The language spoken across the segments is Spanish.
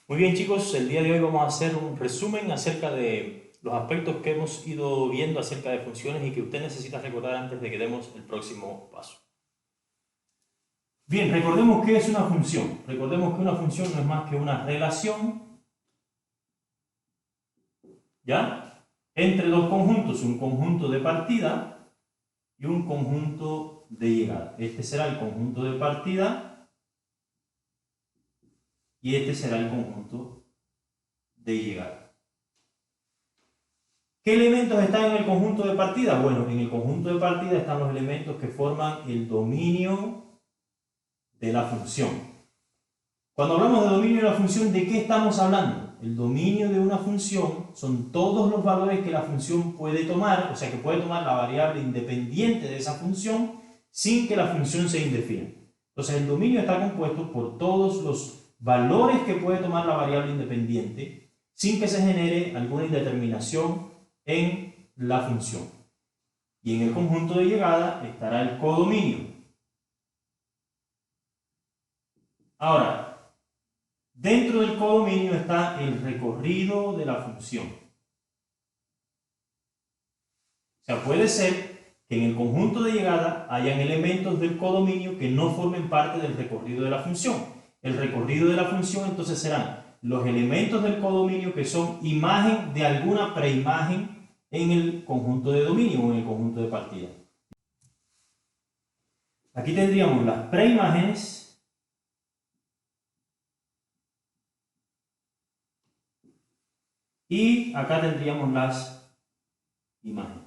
Muy bien, chicos, el día de hoy vamos a hacer un resumen acerca de los aspectos que hemos ido viendo acerca de funciones y que usted necesita recordar antes de que demos el próximo paso. Bien, recordemos qué es una función. Recordemos que una función no es más que una relación, ¿ya? Entre dos conjuntos, un conjunto de partida y un conjunto de llegada. Este será el conjunto de partida y este será el conjunto de llegada. ¿Qué elementos están en el conjunto de partida? Bueno, en el conjunto de partida están los elementos que forman el dominio de la función. Cuando hablamos de dominio de la función, ¿de qué estamos hablando? El dominio de una función son todos los valores que la función puede tomar, o sea, que puede tomar la variable independiente de esa función sin que la función se indefina. Entonces, el dominio está compuesto por todos los valores que puede tomar la variable independiente sin que se genere alguna indeterminación en la función. Y en el conjunto de llegada estará el codominio. Ahora, dentro del codominio está el recorrido de la función. O sea, puede ser que en el conjunto de llegada hayan elementos del codominio que no formen parte del recorrido de la función. El recorrido de la función entonces serán los elementos del codominio que son imagen de alguna preimagen en el conjunto de dominio o en el conjunto de partida. Aquí tendríamos las preimágenes y acá tendríamos las imágenes.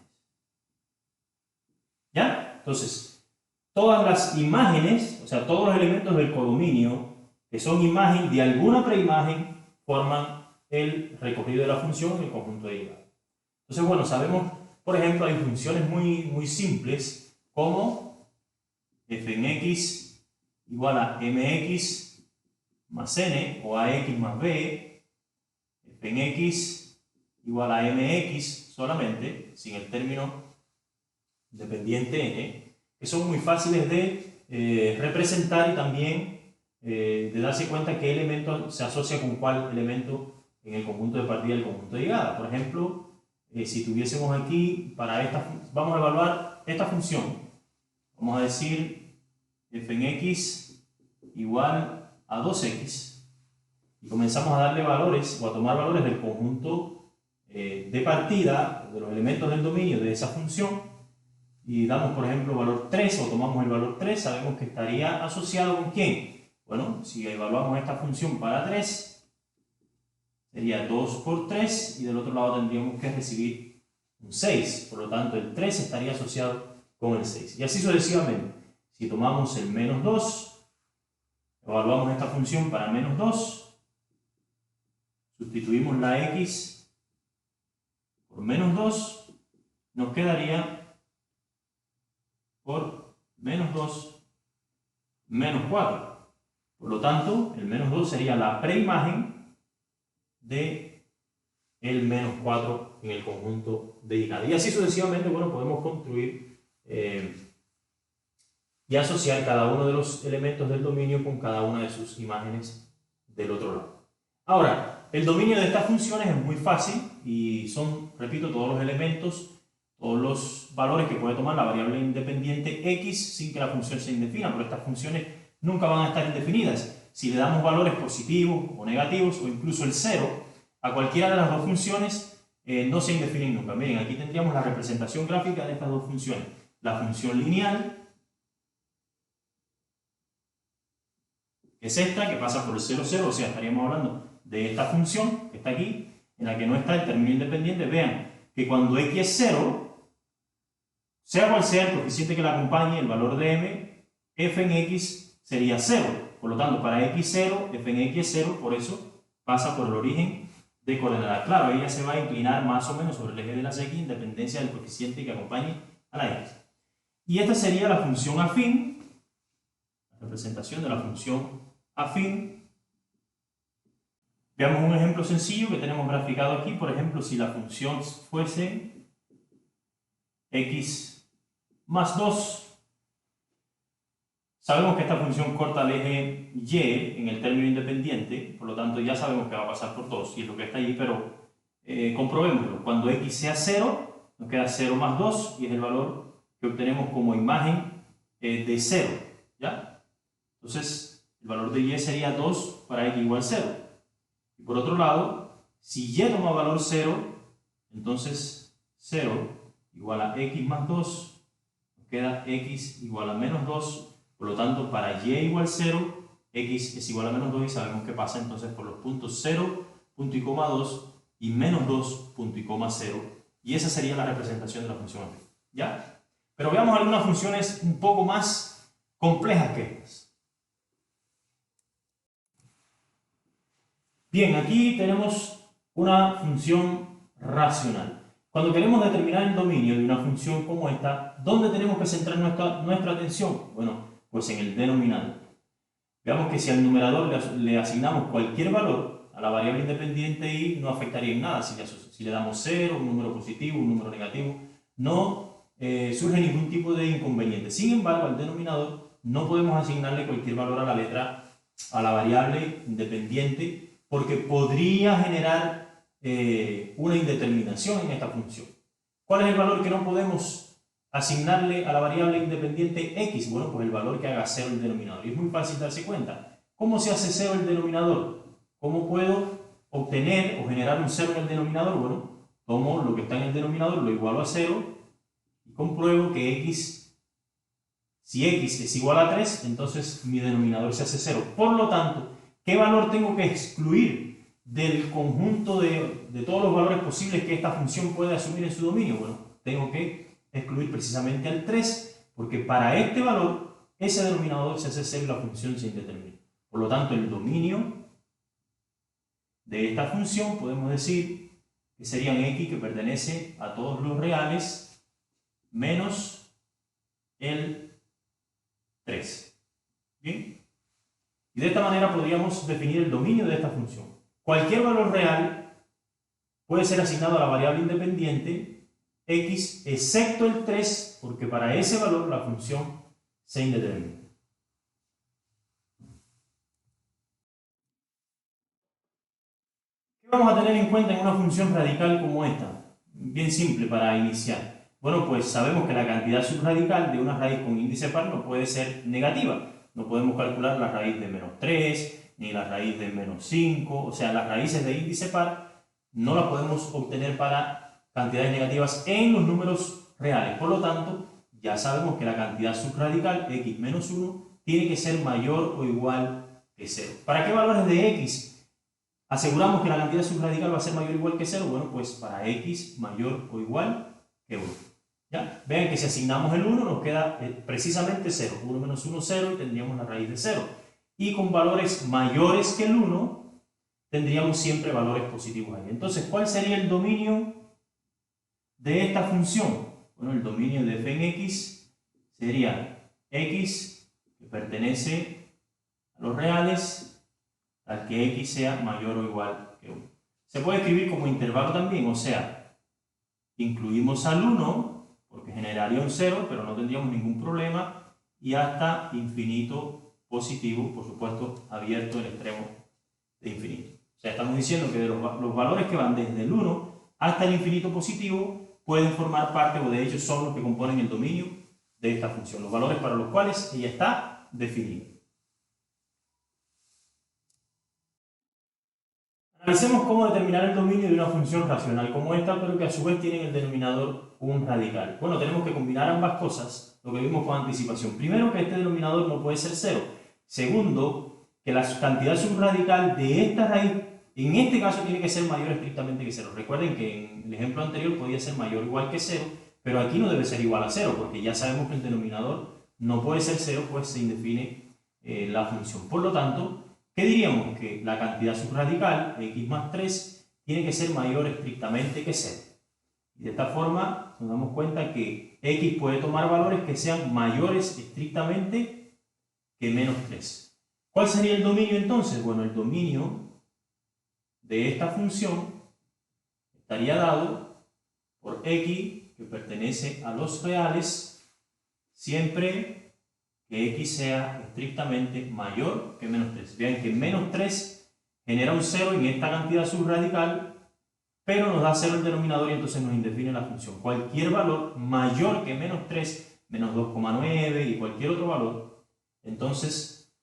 ¿Ya? Entonces, todas las imágenes, o sea, todos los elementos del codominio que son imagen de alguna preimagen, forman el recorrido de la función en el conjunto de llegada. Entonces, bueno, sabemos, por ejemplo, hay funciones muy simples como f en x igual a mx más n o ax más b, f en x igual a mx solamente, sin el término dependiente n, que son muy fáciles de representar y también de darse cuenta qué elemento se asocia con cuál elemento en el conjunto de partida y el conjunto de llegada. Por ejemplo, si tuviésemos aquí, vamos a evaluar esta función, vamos a decir f en x igual a 2x, y comenzamos a darle valores o a tomar valores del conjunto de partida, de los elementos del dominio de esa función, y damos, por ejemplo, valor 3 o tomamos el valor 3, sabemos que estaría asociado ¿con quién? Bueno, si evaluamos esta función para 3, sería 2 por 3 y del otro lado tendríamos que recibir un 6. Por lo tanto, el 3 estaría asociado con el 6. Y así sucesivamente. Si tomamos el menos 2, evaluamos esta función para menos 2, sustituimos la x por menos 2, nos quedaría por menos 2 menos 4. Por lo tanto, el menos 2 sería la preimagen de el menos 4 en el conjunto de llegada. Y así sucesivamente, bueno, podemos construir y asociar cada uno de los elementos del dominio con cada una de sus imágenes del otro lado. Ahora, el dominio de estas funciones es muy fácil y son, repito, todos los elementos, todos los valores que puede tomar la variable independiente x sin que la función se indefina, pero estas funciones nunca van a estar indefinidas. Si le damos valores positivos o negativos o incluso el 0 a cualquiera de las dos funciones, no se indefinen nunca. Miren, aquí tendríamos la representación gráfica de estas dos funciones. La función lineal, que es esta, que pasa por el 0, 0, o sea, estaríamos hablando de esta función que está aquí, en la que no está el término independiente. Vean que cuando x es 0, sea cual sea el coeficiente que la acompañe, el valor de m, f en x sería 0. Por lo tanto, para x 0, f en x es 0, por eso pasa por el origen de coordenadas. Claro, ella se va a inclinar más o menos sobre el eje de las x en dependencia del coeficiente que acompañe a la x. Y esta sería la función afín, la representación de la función afín. Veamos un ejemplo sencillo que tenemos graficado aquí. Por ejemplo, si la función fuese x más 2, Sabemos que esta función corta el eje y en el término independiente, por lo tanto ya sabemos que va a pasar por 2 y es lo que está allí, pero comprobémoslo. Cuando x sea 0, nos queda 0 más 2 y es el valor que obtenemos como imagen de 0, ¿ya? Entonces, el valor de y sería 2 para x igual 0. Y por otro lado, si y toma valor 0, entonces 0 igual a x más 2, nos queda x igual a menos 2. Por lo tanto, para y igual 0, x es igual a menos 2 y sabemos que pasa entonces por los puntos 0, punto y coma 2 y menos 2, punto y coma 0. Y esa sería la representación de la función aquí, ¿ya? Pero veamos algunas funciones un poco más complejas que estas. Bien, aquí tenemos una función racional. Cuando queremos determinar el dominio de una función como esta, ¿dónde tenemos que centrar nuestra atención? Bueno, pues en el denominador. Veamos que si al numerador le asignamos cualquier valor a la variable independiente y no afectaría en nada. Si le damos 0, un número positivo, un número negativo, no surge ningún tipo de inconveniente. Sin embargo, al denominador no podemos asignarle cualquier valor a la variable independiente porque podría generar una indeterminación en esta función. ¿Cuál es el valor que no podemos asignarle a la variable independiente x? Bueno, pues el valor que haga 0 el denominador. Y es muy fácil darse cuenta. ¿Cómo se hace 0 el denominador? ¿Cómo puedo obtener o generar un 0 en el denominador? Bueno, tomo lo que está en el denominador, lo igualo a 0 y compruebo que si x es igual a 3, entonces mi denominador se hace 0. Por lo tanto, ¿qué valor tengo que excluir del conjunto de todos los valores posibles que esta función puede asumir en su dominio? Bueno, tengo que excluir precisamente al 3, porque para este valor, ese denominador se hace 0 y la función se indetermina. Por lo tanto, el dominio de esta función podemos decir que serían x que pertenece a todos los reales menos el 3. ¿Bien? Y de esta manera podríamos definir el dominio de esta función. Cualquier valor real puede ser asignado a la variable independiente x, excepto el 3, porque para ese valor la función se indetermina. ¿Qué vamos a tener en cuenta en una función radical como esta? Bien simple para iniciar. Bueno, pues sabemos que la cantidad subradical de una raíz con índice par no puede ser negativa. No podemos calcular la raíz de menos 3, ni la raíz de menos 5. O sea, las raíces de índice par no las podemos obtener para cantidades negativas en los números reales. Por lo tanto, ya sabemos que la cantidad subradical, x menos 1, tiene que ser mayor o igual que 0. ¿Para qué valores de x aseguramos que la cantidad subradical va a ser mayor o igual que 0? Bueno, pues para x mayor o igual que 1. ¿Ya? Vean que si asignamos el 1 nos queda precisamente 0. 1 menos 1, 0 y tendríamos la raíz de 0. Y con valores mayores que el 1 tendríamos siempre valores positivos ahí. Entonces, ¿cuál sería el dominio de esta función? Bueno, el dominio de f en x sería x que pertenece a los reales al que x sea mayor o igual que 1. Se puede escribir como intervalo también, o sea, incluimos al 1 porque generaría un 0, pero no tendríamos ningún problema, y hasta infinito positivo, por supuesto, abierto el extremo de infinito. O sea, estamos diciendo que de los valores que van desde el 1 hasta el infinito positivo pueden formar parte, o de hecho son los que componen el dominio de esta función, los valores para los cuales ella está definida. Analicemos cómo determinar el dominio de una función racional como esta, pero que a su vez tiene en el denominador un radical. Bueno, tenemos que combinar ambas cosas, lo que vimos con anticipación. Primero, que este denominador no puede ser 0. Segundo, que la cantidad subradical de esta raíz, en este caso, tiene que ser mayor estrictamente que 0. Recuerden que en el ejemplo anterior podía ser mayor o igual que 0, pero aquí no debe ser igual a 0, porque ya sabemos que el denominador no puede ser 0, pues se indefine la función. Por lo tanto, ¿qué diríamos? Que la cantidad subradical, x más 3, tiene que ser mayor estrictamente que 0. Y de esta forma nos damos cuenta que x puede tomar valores que sean mayores estrictamente que menos 3. ¿Cuál sería el dominio entonces? Bueno, el dominio de esta función estaría dado por x que pertenece a los reales siempre que x sea estrictamente mayor que menos 3. Vean que menos 3 genera un 0 en esta cantidad subradical, pero nos da 0 el denominador y entonces nos indefine la función. Cualquier valor mayor que menos 3, menos 2,9 y cualquier otro valor, entonces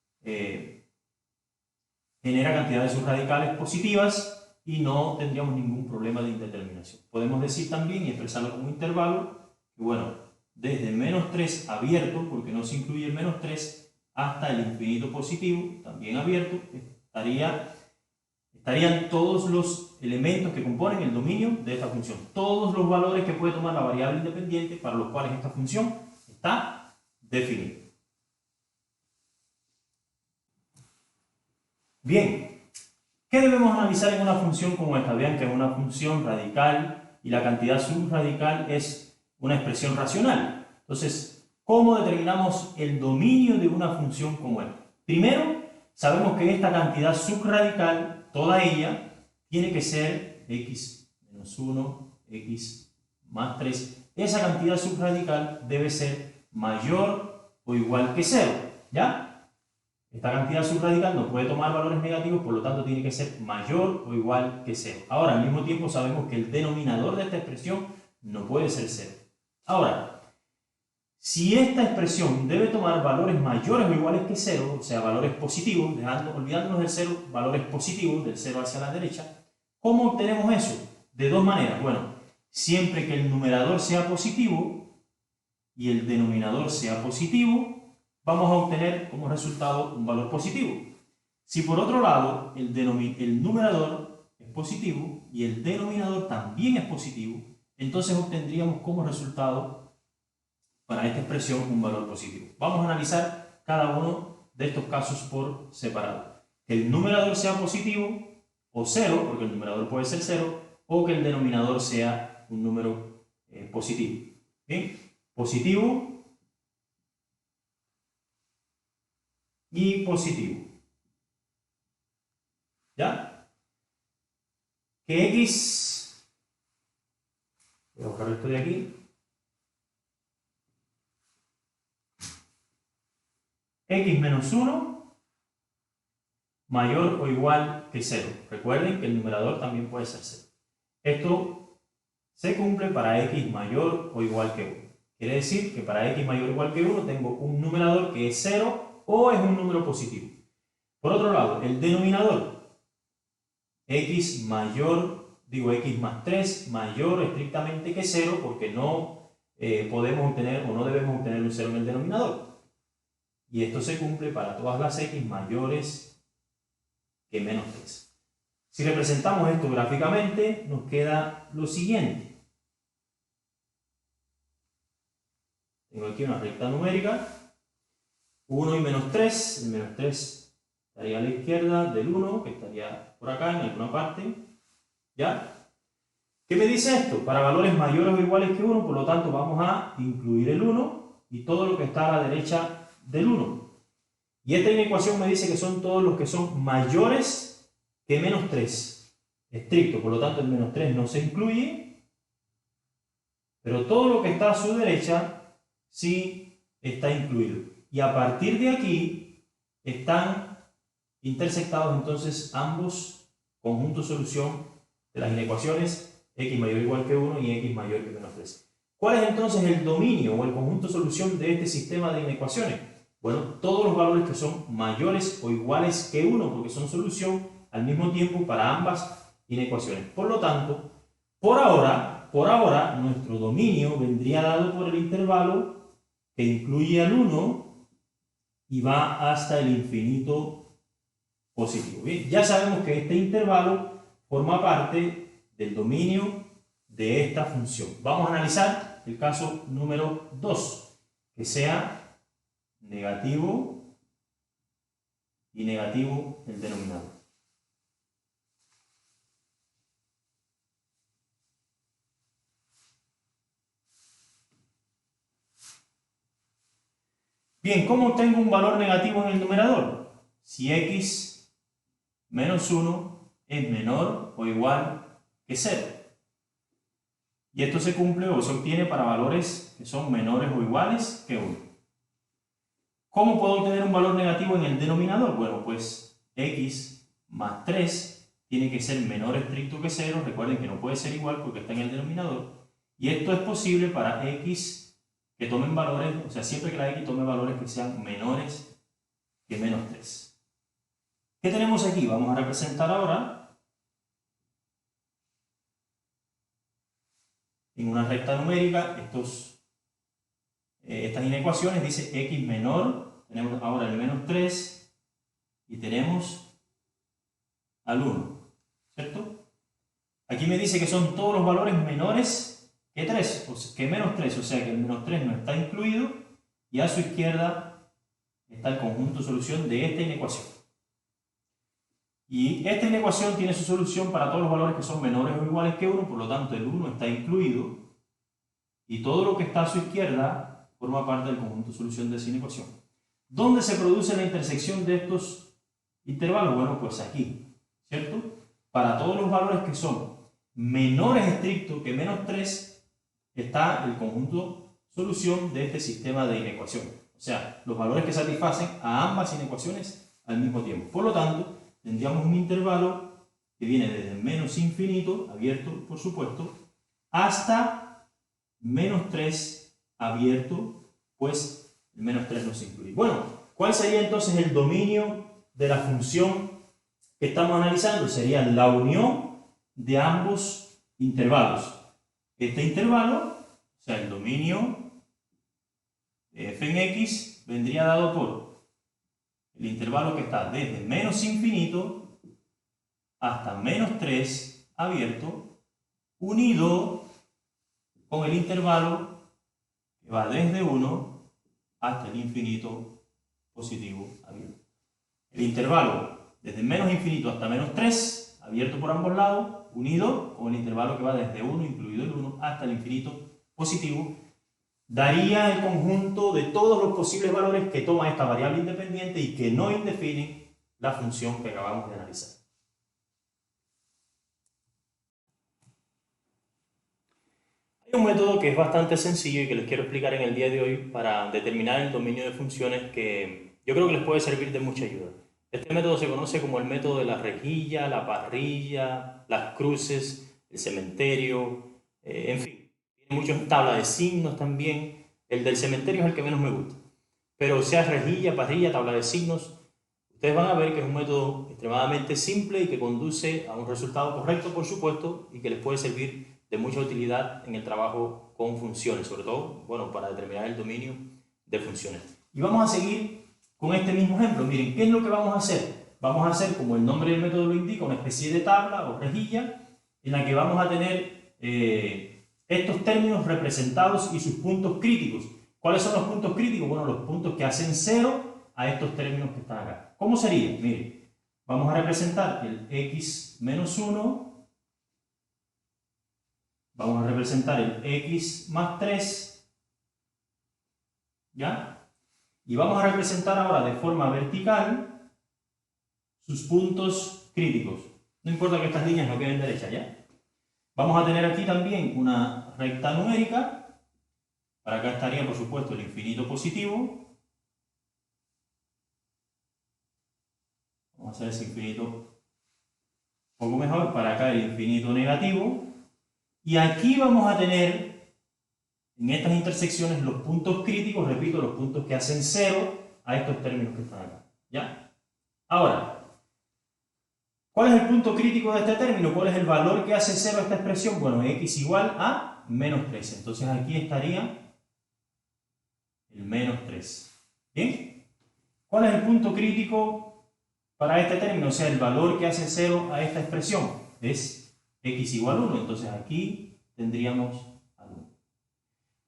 genera cantidades subradicales positivas y no tendríamos ningún problema de indeterminación. Podemos decir también y expresarlo como intervalo, que bueno, desde menos 3 abierto, porque no se incluye el menos 3, hasta el infinito positivo, también abierto, estarían todos los elementos que componen el dominio de esta función. Todos los valores que puede tomar la variable independiente para los cuales esta función está definida. Bien, ¿qué debemos analizar en una función como esta? Vean que es una función radical y la cantidad subradical es una expresión racional. Entonces, ¿cómo determinamos el dominio de una función como esta? Primero, sabemos que esta cantidad subradical, toda ella, tiene que ser x menos 1, x más 3. Esa cantidad subradical debe ser mayor o igual que 0, ¿ya? Esta cantidad subradical no puede tomar valores negativos, por lo tanto tiene que ser mayor o igual que 0. Ahora, al mismo tiempo sabemos que el denominador de esta expresión no puede ser 0. Ahora, si esta expresión debe tomar valores mayores o iguales que 0, o sea, valores positivos, olvidándonos del 0, valores positivos, del 0 hacia la derecha, ¿cómo obtenemos eso? De dos maneras. Bueno, siempre que el numerador sea positivo y el denominador sea positivo, vamos a obtener como resultado un valor positivo. Si por otro lado el numerador es positivo y el denominador también es positivo, entonces obtendríamos como resultado para esta expresión un valor positivo. Vamos a analizar cada uno de estos casos por separado. Que el numerador sea positivo o 0, porque el numerador puede ser 0, o que el denominador sea un número positivo. ¿Bien? Positivo y positivo. ¿Ya? Que x, voy a buscar esto de aquí, x menos 1 mayor o igual que 0. Recuerden que el numerador también puede ser 0. Esto se cumple para x mayor o igual que 1. Quiere decir que para x mayor o igual que 1 tengo un numerador que es 0 o es un número positivo. Por otro lado, el denominador, x mayor, x más 3 mayor estrictamente que 0, porque no podemos obtener o no debemos obtener un 0 en el denominador. Y esto se cumple para todas las x mayores que menos 3. Si representamos esto gráficamente, nos queda lo siguiente. Tengo aquí una recta numérica, 1 y menos 3. El menos 3 estaría a la izquierda del 1, que estaría por acá en alguna parte. ¿Ya? ¿Qué me dice esto? Para valores mayores o iguales que 1, por lo tanto vamos a incluir el 1 y todo lo que está a la derecha del 1. Y esta inecuación me dice que son todos los que son mayores que menos 3. Estricto, por lo tanto el menos 3 no se incluye. Pero todo lo que está a su derecha sí está incluido. Y a partir de aquí están intersectados entonces ambos conjuntos solución de las inecuaciones x mayor o igual que 1 y x mayor que menos 3. ¿Cuál es entonces el dominio o el conjunto solución de este sistema de inecuaciones? Bueno, todos los valores que son mayores o iguales que 1, porque son solución al mismo tiempo para ambas inecuaciones. Por lo tanto, por ahora, nuestro dominio vendría dado por el intervalo que incluye al 1 y va hasta el infinito positivo. Bien, ya sabemos que este intervalo forma parte del dominio de esta función. Vamos a analizar el caso número 2, que sea negativo y negativo el denominador. Bien, ¿cómo obtengo un valor negativo en el numerador? Si x menos 1 es menor o igual que 0. Y esto se cumple o se obtiene para valores que son menores o iguales que 1. ¿Cómo puedo obtener un valor negativo en el denominador? Bueno, pues x más 3 tiene que ser menor estricto que 0. Recuerden que no puede ser igual porque está en el denominador. Y esto es posible para x que tomen valores, o sea, siempre que la x tome valores que sean menores que menos 3. ¿Qué tenemos aquí? Vamos a representar ahora en una recta numérica estas inecuaciones. Dice x menor, tenemos ahora el menos 3 y tenemos al 1, ¿cierto? Aquí me dice que son todos los valores menores que 3, o sea, que menos 3, o sea que el menos 3 no está incluido, y a su izquierda está el conjunto de solución de esta inecuación. Y esta inecuación tiene su solución para todos los valores que son menores o iguales que 1, por lo tanto el 1 está incluido, y todo lo que está a su izquierda forma parte del conjunto de solución de esa inecuación. ¿Dónde se produce la intersección de estos intervalos? Bueno, pues aquí, ¿cierto? Para todos los valores que son menores estrictos que menos 3, está el conjunto solución de este sistema de inecuación. O sea, los valores que satisfacen a ambas inecuaciones al mismo tiempo. Por lo tanto, tendríamos un intervalo que viene desde menos infinito, abierto por supuesto, hasta menos 3, abierto, pues el menos 3 no se incluye. Bueno, ¿cuál sería entonces el dominio de la función que estamos analizando? Sería la unión de ambos intervalos. Este intervalo, o sea, el dominio de f en x, vendría dado por el intervalo que está desde menos infinito hasta menos 3 abierto, unido con el intervalo que va desde 1 hasta el infinito positivo abierto. El intervalo desde menos infinito hasta menos 3, abierto por ambos lados, unido con el intervalo que va desde 1, incluido el 1, hasta el infinito positivo, daría el conjunto de todos los posibles valores que toma esta variable independiente y que no indefinen la función que acabamos de analizar. Hay un método que es bastante sencillo y que les quiero explicar en el día de hoy para determinar el dominio de funciones que yo creo que les puede servir de mucha ayuda. Este método se conoce como el método de la rejilla, la parrilla, las cruces, el cementerio, en fin, tiene muchas tablas de signos también. El del cementerio es el que menos me gusta, pero sea rejilla, parrilla, tabla de signos, ustedes van a ver que es un método extremadamente simple y que conduce a un resultado correcto, por supuesto, y que les puede servir de mucha utilidad en el trabajo con funciones, sobre todo, bueno, para determinar el dominio de funciones. Y vamos a seguir con este mismo ejemplo. Miren, ¿qué es lo que vamos a hacer? Vamos a hacer, como el nombre del método lo indica, una especie de tabla o rejilla en la que vamos a tener estos términos representados y sus puntos críticos. ¿Cuáles son los puntos críticos? Bueno, los puntos que hacen 0 a estos términos que están acá. ¿Cómo sería? Miren, vamos a representar el x menos 1, vamos a representar el x más 3, ¿ya? Y vamos a representar ahora de forma vertical sus puntos críticos. No importa que estas líneas no queden derechas, ¿ya? Vamos a tener aquí también una recta numérica. Para acá estaría, por supuesto, el infinito positivo. Vamos a hacer ese infinito un poco mejor. Para acá el infinito negativo. Y aquí vamos a tener en estas intersecciones los puntos críticos, repito, los puntos que hacen 0 a estos términos que están acá, ¿ya? Ahora, ¿cuál es el punto crítico de este término? ¿Cuál es el valor que hace 0 a esta expresión? Bueno, x igual a menos 3. Entonces aquí estaría el menos 3. ¿Bien? ¿Cuál es el punto crítico para este término? O sea, el valor que hace 0 a esta expresión es x igual a 1. Entonces aquí tendríamos al 1.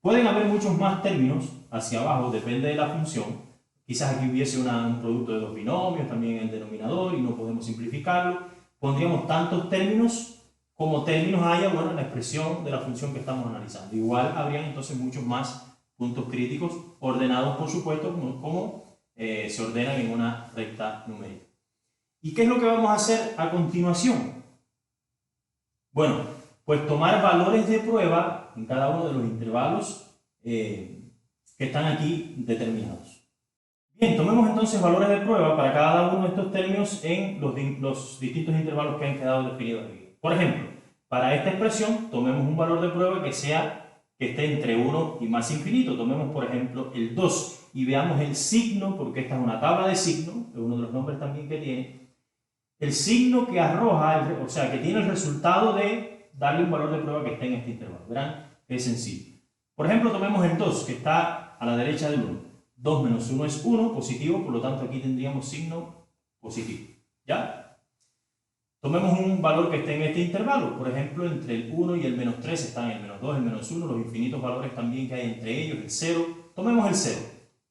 Pueden haber muchos más términos hacia abajo, depende de la función. Quizás aquí hubiese un producto de dos binomios también en el denominador y no podemos simplificarlo. Pondríamos tantos términos como términos haya, bueno, en la expresión de la función que estamos analizando. Igual habrían entonces muchos más puntos críticos ordenados, por supuesto, como se ordenan en una recta numérica. ¿Y qué es lo que vamos a hacer a continuación? Bueno, pues tomar valores de prueba en cada uno de los intervalos que están aquí determinados. Bien, tomemos entonces valores de prueba para cada uno de estos términos en los distintos intervalos que han quedado definidos aquí. Por ejemplo, para esta expresión tomemos un valor de prueba que esté entre 1 y más infinito. Tomemos, por ejemplo, el 2 y veamos el signo, porque esta es una tabla de signos, es uno de los nombres también que tiene. El signo que arroja, o sea, que tiene el resultado de darle un valor de prueba que esté en este intervalo. Verán que es sencillo. Por ejemplo, tomemos el 2, que está a la derecha del 1. 2 menos 1 es 1, positivo, por lo tanto aquí tendríamos signo positivo. ¿Ya? Tomemos un valor que esté en este intervalo. Por ejemplo, entre el 1 y el menos 3 están el menos 2, el menos 1, los infinitos valores también que hay entre ellos, el 0. Tomemos el 0.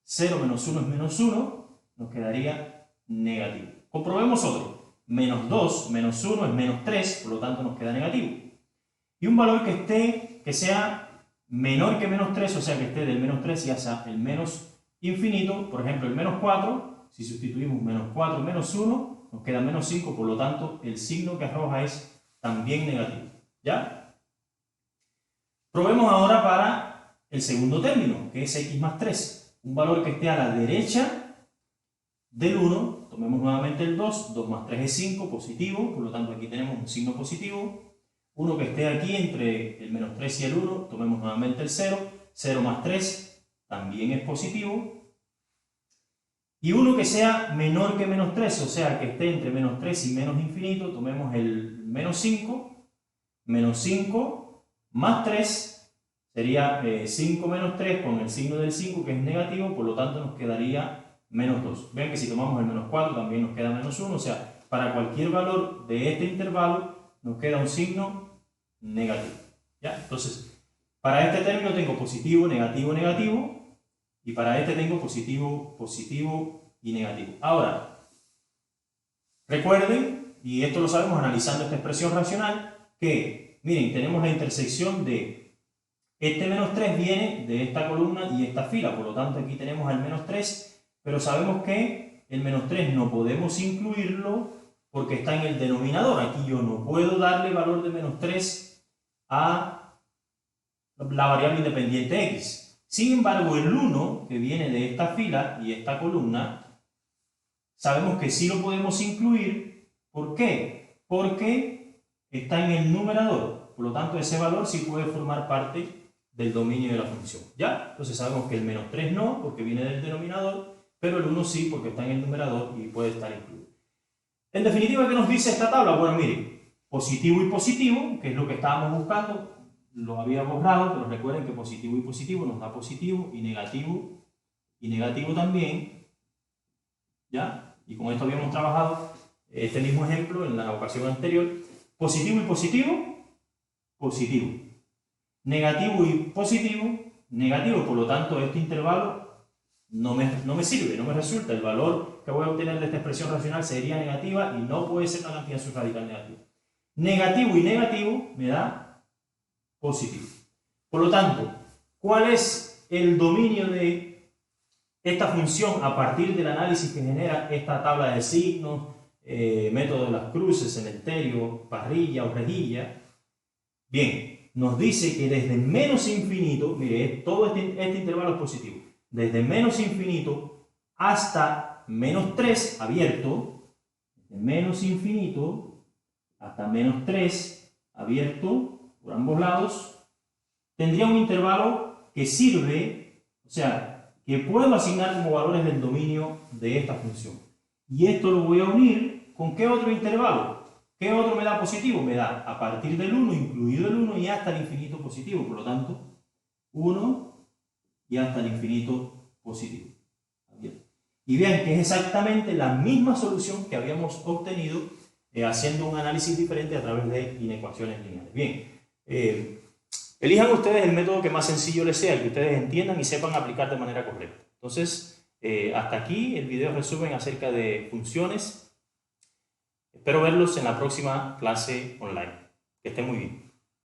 0 menos 1 es menos 1, nos quedaría negativo. Comprobemos otro. Menos 2 menos 1 es menos 3, por lo tanto nos queda negativo. Y un valor que sea menor que menos 3, o sea que esté del menos 3 y hacia el menos infinito, por ejemplo el menos 4, si sustituimos menos 4 menos 1, nos queda menos 5, por lo tanto el signo que arroja es también negativo. ¿Ya? Probemos ahora para el segundo término, que es x más 3. Un valor que esté a la derecha del 1, tomemos nuevamente el 2, 2 más 3 es 5, positivo, por lo tanto aquí tenemos un signo positivo. Uno que esté aquí entre el menos 3 y el 1, tomemos nuevamente el 0, 0 más 3 también es positivo. Y uno que sea menor que menos 3, o sea que esté entre menos 3 y menos infinito, tomemos el menos 5 más 3 sería 5 menos 3 con el signo del 5 que es negativo, por lo tanto nos quedaría menos 2. Vean que si tomamos el menos 4 también nos queda menos 1, o sea, para cualquier valor de este intervalo nos queda un signo negativo. ¿Ya? Entonces, para este término tengo positivo, negativo, negativo, y para este tengo positivo, positivo y negativo. Ahora, recuerden, y esto lo sabemos analizando esta expresión racional, que, miren, tenemos la intersección de este menos 3 viene de esta columna y esta fila, por lo tanto aquí tenemos el menos 3, pero sabemos que el menos 3 no podemos incluirlo porque está en el denominador. Aquí yo no puedo darle valor de menos 3 a la variable independiente x. Sin embargo, el 1, que viene de esta fila y esta columna, sabemos que sí lo podemos incluir. ¿Por qué? Porque está en el numerador. Por lo tanto, ese valor sí puede formar parte del dominio de la función. ¿Ya? Entonces sabemos que el menos 3 no, porque viene del denominador, pero el 1 sí, porque está en el numerador y puede estar incluido. En definitiva, ¿qué nos dice esta tabla? Bueno, miren, positivo y positivo, que es lo que estábamos buscando, lo había borrado, pero recuerden que positivo y positivo nos da positivo y negativo también. ¿Ya? Y con esto habíamos trabajado este mismo ejemplo en la ocasión anterior. Positivo y positivo, positivo. Negativo y positivo, negativo. Por lo tanto, este intervalo no me sirve, no me resulta. El valor que voy a obtener de esta expresión racional sería negativa y no puede ser una cantidad subradical negativa. Negativo y negativo me da positivo. Por lo tanto, ¿cuál es el dominio de esta función a partir del análisis que genera esta tabla de signos, método de las cruces, cementerio, parrilla o rejilla? Bien, nos dice que desde menos infinito, mire, todo este intervalo es positivo, desde menos infinito hasta menos 3 abierto, desde menos infinito hasta menos 3 abierto, por ambos lados, tendría un intervalo que sirve, o sea, que puedo asignar como valores del dominio de esta función. Y esto lo voy a unir con ¿qué otro intervalo? ¿Qué otro me da positivo? Me da a partir del 1, incluido el 1, y hasta el infinito positivo. Por lo tanto, 1 y hasta el infinito positivo. Bien. Y vean que es exactamente la misma solución que habíamos obtenido haciendo un análisis diferente a través de inecuaciones lineales. Bien. Elijan ustedes el método que más sencillo les sea, el que ustedes entiendan y sepan aplicar de manera correcta. Entonces, hasta aquí el video resumen acerca de funciones. Espero verlos en la próxima clase online. Que estén muy bien.